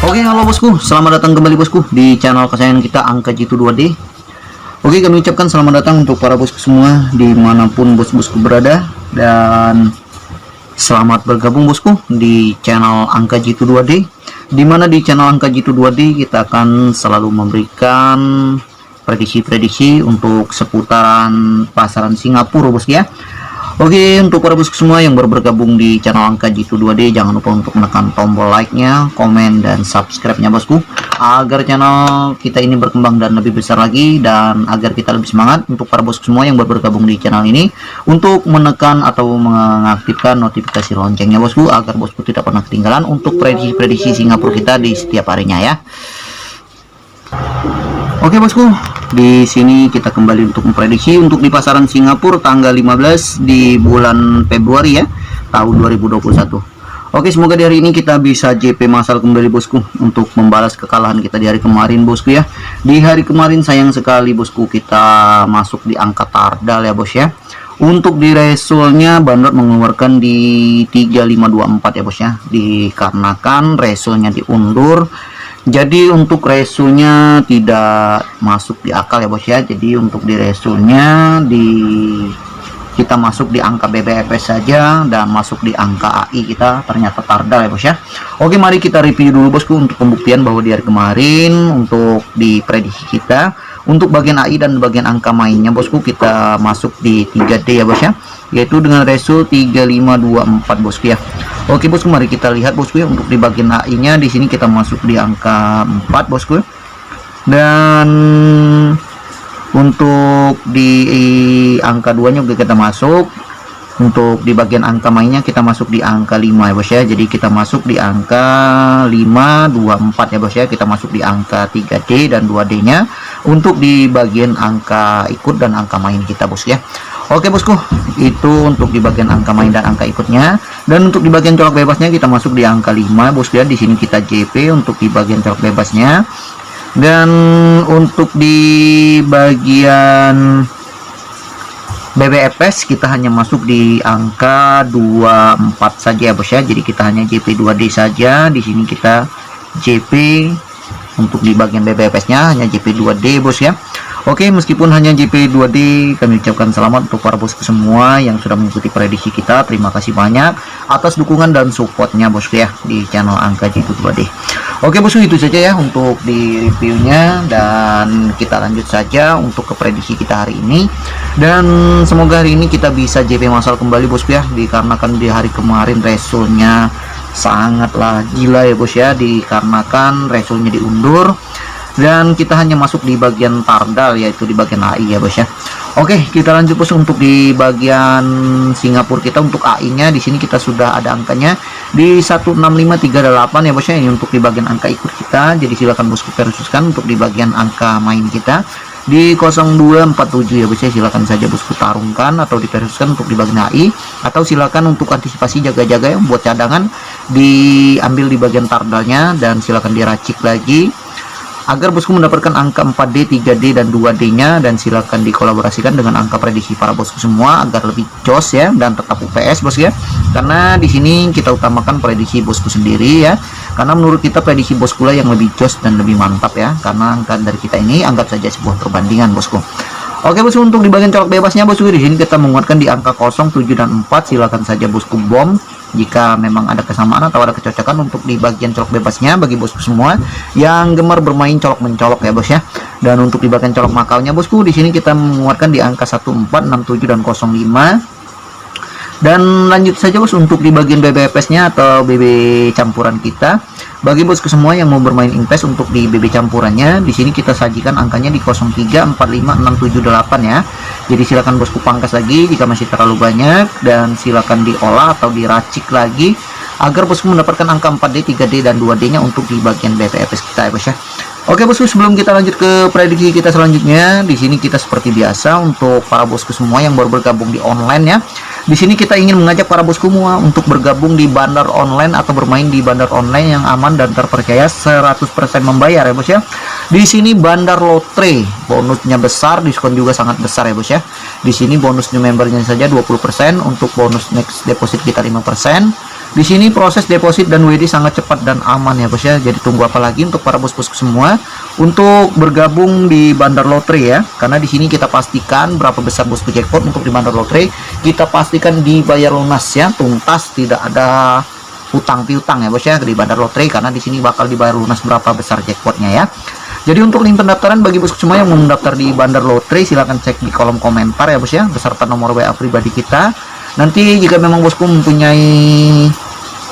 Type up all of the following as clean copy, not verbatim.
Oke, halo bosku, selamat datang kembali bosku di channel kesayangan kita Angka Jitu 2D. Oke, kami ucapkan selamat datang untuk para bosku semua dimanapun bosku berada, dan selamat bergabung bosku di channel Angka Jitu 2D, dimana di channel Angka Jitu 2D kita akan selalu memberikan prediksi-prediksi untuk seputaran pasaran Singapura bosku ya. Oke, untuk para bosku semua yang baru bergabung di channel Angka Jitu 2D, jangan lupa untuk menekan tombol like-nya, komen, dan subscribe-nya bosku, agar channel kita ini berkembang dan lebih besar lagi, dan agar kita lebih semangat. Untuk para bosku semua yang baru bergabung di channel ini, untuk menekan atau mengaktifkan notifikasi loncengnya bosku, agar bosku tidak pernah ketinggalan untuk prediksi-prediksi Singapura kita di setiap harinya ya. Oke bosku, di sini kita kembali untuk memprediksi untuk di pasaran Singapura tanggal 15 di bulan Februari ya, tahun 2021. Oke, semoga di hari ini kita bisa JP masal kembali bosku, untuk membalas kekalahan kita di hari kemarin bosku ya. Di hari kemarin sayang sekali bosku, kita masuk di angka tardal ya bos ya. Untuk di resulnya Bandot mengeluarkan di 3524 ya bos ya, dikarenakan resulnya diundur. Jadi untuk resulnya tidak masuk di akal ya bos ya. Jadi untuk di resulnya kita masuk di angka BBFS saja, dan masuk di angka AI kita ternyata tardal ya bos ya. Oke, mari kita review dulu bosku untuk pembuktian bahwa di hari kemarin untuk di prediksi kita untuk bagian AI dan bagian angka mainnya bosku, kita masuk di 3D ya bos ya, yaitu dengan ratio 3524 bosku ya. Oke bosku, mari kita lihat bosku ya, untuk di bagian AI nya di sini kita masuk di angka 4 bosku, dan untuk di angka 2 nya juga kita masuk. Untuk di bagian angka mainnya kita masuk di angka 5 ya bos ya. Jadi kita masuk di angka 524 ya bos ya. Kita masuk di angka 3D dan 2D nya untuk di bagian angka ikut dan angka main kita bos ya. Oke bosku, itu untuk di bagian angka main dan angka ikutnya. Dan untuk di bagian colok bebasnya kita masuk di angka 5 bosku ya. Di sini kita JP untuk di bagian colok bebasnya. Dan untuk di bagian BBFS kita hanya masuk di angka 24 saja ya bos ya. Jadi kita hanya JP 2D saja. Di sini kita JP untuk di bagian BBFS-nya hanya JP 2D bos ya. Oke, meskipun hanya JP 2D, kami ucapkan selamat untuk para bosku semua yang sudah mengikuti prediksi kita. Terima kasih banyak atas dukungan dan supportnya bosku ya di channel Angka Jitu 2D. Oke bosku, itu saja ya untuk di reviewnya, dan kita lanjut saja untuk ke prediksi kita hari ini. Dan semoga hari ini kita bisa JP masal kembali bosku ya, dikarenakan di hari kemarin resulnya sangatlah gila ya bos ya, dikarenakan resulnya diundur. Dan kita hanya masuk di bagian tardal, yaitu di bagian AI ya bos ya. Oke, kita lanjut bos untuk di bagian Singapura kita. Untuk AI nya di sini kita sudah ada angkanya di 16538 ya bos ya. Ini untuk di bagian angka ikut kita. Jadi silakan bosku versuskan untuk di bagian angka main kita di 0247 ya bos ya. Silakan saja bosku tarungkan atau diversuskan untuk di bagian AI, atau silakan untuk antisipasi jaga-jaga yang buat cadangan diambil di bagian tardalnya, dan silakan diracik lagi agar bosku mendapatkan angka 4D, 3D, dan 2D nya. Dan silakan dikolaborasikan dengan angka prediksi para bosku semua agar lebih jos ya, dan tetap UPS bos ya. Karena di sini kita utamakan prediksi bosku sendiri ya, karena menurut kita prediksi bosku lah yang lebih jos dan lebih mantap ya. Karena angka dari kita ini anggap saja sebuah perbandingan bosku. Oke bosku, untuk di bagian colok bebasnya bosku, di sini kita menguatkan di angka 0, 7, dan 4. Silakan saja bosku bom jika memang ada kesamaan atau ada kecocokan untuk di bagian colok bebasnya bagi bosku semua yang gemar bermain colok mencolok ya bos ya. Dan untuk di bagian colok makalnya bosku, di sini kita menguatkan di angka 14, 67, dan 05. Dan lanjut saja bos untuk di bagian BBFS nya atau BB campuran kita. Bagi bosku semua yang mau bermain invest untuk di BB campurannya, di sini kita sajikan angkanya di 03, 45, 6, 7, 8 ya. Jadi silakan bosku pangkas lagi jika masih terlalu banyak, dan silakan diolah atau diracik lagi agar bosku mendapatkan angka 4D, 3D, dan 2D nya untuk di bagian BBFS kita ya bos ya. Oke bosku, sebelum kita lanjut ke prediksi kita selanjutnya, di sini kita seperti biasa untuk para bosku semua yang baru bergabung di online ya. Di sini kita ingin mengajak para bosku semua untuk bergabung di bandar online atau bermain di bandar online yang aman dan terpercaya, 100% membayar ya bos ya. Di sini bandar lotre, bonusnya besar, diskon juga sangat besar ya bos ya. Di sini bonus new membernya saja 20%, untuk bonus next deposit kita 5%. Di sini proses deposit dan WD sangat cepat dan aman ya bos ya. Jadi tunggu apa lagi untuk para bos-bosku semua untuk bergabung di Bandar Lotre ya. Karena di sini kita pastikan berapa besar bosku jackpot untuk di Bandar Lotre. Kita pastikan dibayar lunas ya, tuntas, tidak ada hutang piutang ya bos ya di Bandar Lotre, karena di sini bakal dibayar lunas berapa besar jackpotnya ya. Jadi untuk link pendaftaran bagi bosku semua yang mau mendaftar di Bandar Lotre, silahkan cek di kolom komentar ya bos ya, beserta nomor WA pribadi kita. Nanti jika memang bosku mempunyai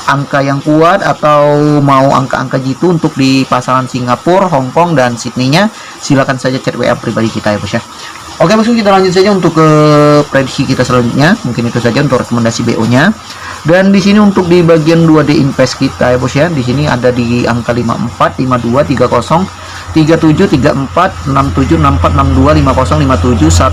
angka yang kuat atau mau angka-angka jitu untuk di pasaran Singapura, Hong Kong, dan Sydney-nya, silahkan saja chat WA pribadi kita ya bos ya. Oke bosku, kita lanjut saja untuk ke prediksi kita selanjutnya. Mungkin itu saja untuk rekomendasi BO-nya. Dan di sini untuk di bagian 2D invest kita ya bos ya, di sini ada di angka 54, 52, 30, 37, 34, 67, 64, 62, 50, 57, 10,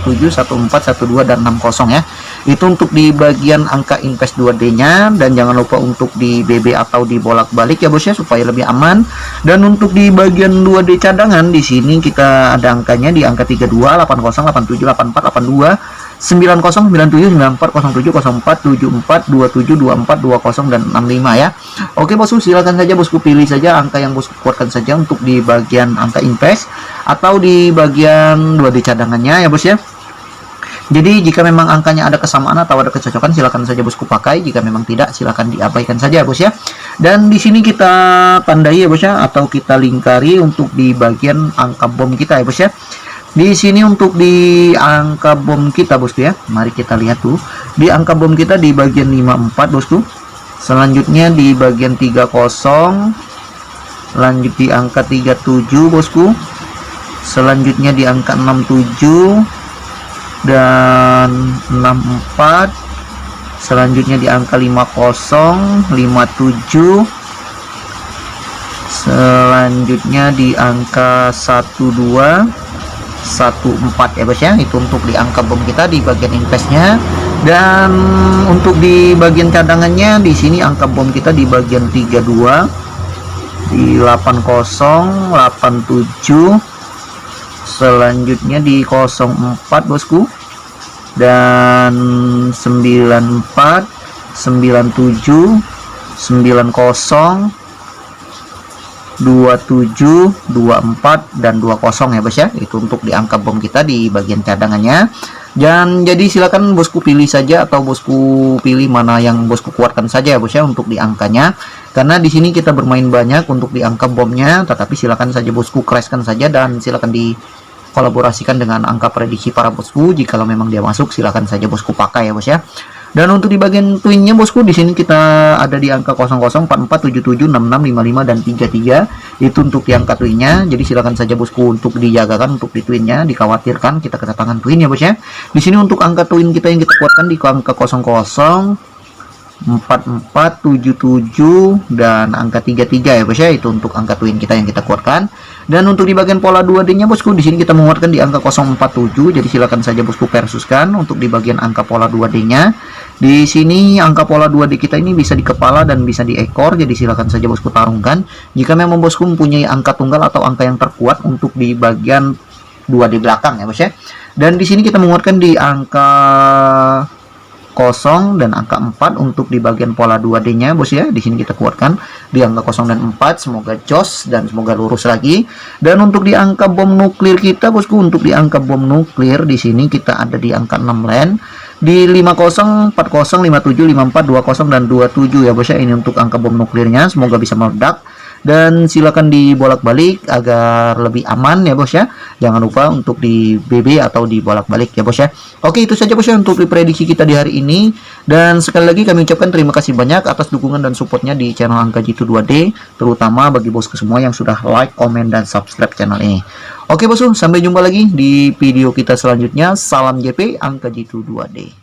17, 14, 12, dan 60 ya. Itu untuk di bagian angka invest 2D-nya, dan jangan lupa untuk di BB atau di bolak-balik ya bos ya, supaya lebih aman. Dan untuk di bagian 2D cadangan, di sini kita ada angkanya di angka 32, 80, 87, 84, 82, 90, 97, 94, 07, 04, 74, 27, 24, 20, dan 65 ya. Oke bosku, silakan saja bosku pilih saja angka yang bosku kuatkan saja untuk di bagian angka invest atau di bagian 2D cadangannya ya bos ya. Jadi jika memang angkanya ada kesamaan atau ada kecocokan, silakan saja bosku pakai. Jika memang tidak, silakan diabaikan saja bos ya. Dan di sini kita tandai ya bos ya, atau kita lingkari untuk di bagian angka bom kita ya bos ya. Di sini untuk di angka bom kita bosku ya, mari kita lihat tuh di angka bom kita di bagian 54 bosku. Selanjutnya di bagian 30, lanjut di angka 37 bosku. Selanjutnya di angka 67 dan 64. Selanjutnya di angka 50, 57. Selanjutnya di angka 12, 14 ya bos ya. Itu untuk di angka bom kita di bagian investnya. Dan untuk di bagian cadangannya, di sini angka bom kita di bagian 32, di 80, 87. Selanjutnya di 04 bosku, dan 94, 97, 90, 27, 24, dan 20 ya bos ya. Itu untuk di angka bom kita di bagian cadangannya. Dan jadi silakan bosku pilih saja, atau bosku pilih mana yang bosku kuatkan saja ya bos ya untuk di angkanya. Karena di sini kita bermain banyak untuk di angka bomnya, tetapi silakan saja bosku crashkan saja, dan silakan dikolaborasikan dengan angka prediksi para bosku. Jikalau memang dia masuk, silakan saja bosku pakai ya bos ya. Dan untuk di bagian twinnya bosku, di sini kita ada di angka 00, 44, 77, 66, 55, dan 33. Itu untuk di angka twinnya. Jadi silakan saja bosku untuk dijagakan untuk di twinnya, dikhawatirkan kita kedatangan twin ya bos ya. Di sini untuk angka twin kita yang kita kuatkan di angka 00, 44, 77, dan angka 33 ya bos ya. Itu untuk angka twin kita yang kita kuatkan. Dan untuk di bagian pola 2D-nya bosku, di sini kita menguatkan di angka 047. Jadi silakan saja bosku versuskan untuk di bagian angka pola 2D-nya. Di sini angka pola 2D kita ini bisa di kepala dan bisa di ekor. Jadi silakan saja bosku tarungkan. Jika memang bosku mempunyai angka tunggal atau angka yang terkuat untuk di bagian 2D belakang ya bos ya. Dan di sini kita menguatkan di angka 0 dan angka 4 untuk di bagian pola 2D-nya bos ya. Di sini kita kuatkan di angka 0 dan 4, semoga jos dan semoga lurus lagi. Dan untuk di angka bom nuklir kita bosku, untuk di angka bom nuklir di sini kita ada di angka 6 land, di 50, 40, 57, 54, 20, dan 27 ya bos ya. Ini untuk angka bom nuklirnya, semoga bisa meledak. Dan silakan dibolak-balik agar lebih aman ya bos ya. Jangan lupa untuk di BB atau dibolak-balik ya bos ya. Oke, itu saja bos ya untuk prediksi kita di hari ini. Dan sekali lagi kami ucapkan terima kasih banyak atas dukungan dan supportnya di channel Angka Jitu 2D, terutama bagi bosku semua yang sudah like, komen, dan subscribe channel ini. Oke bosku, sampai jumpa lagi di video kita selanjutnya. Salam JP Angka Jitu 2D.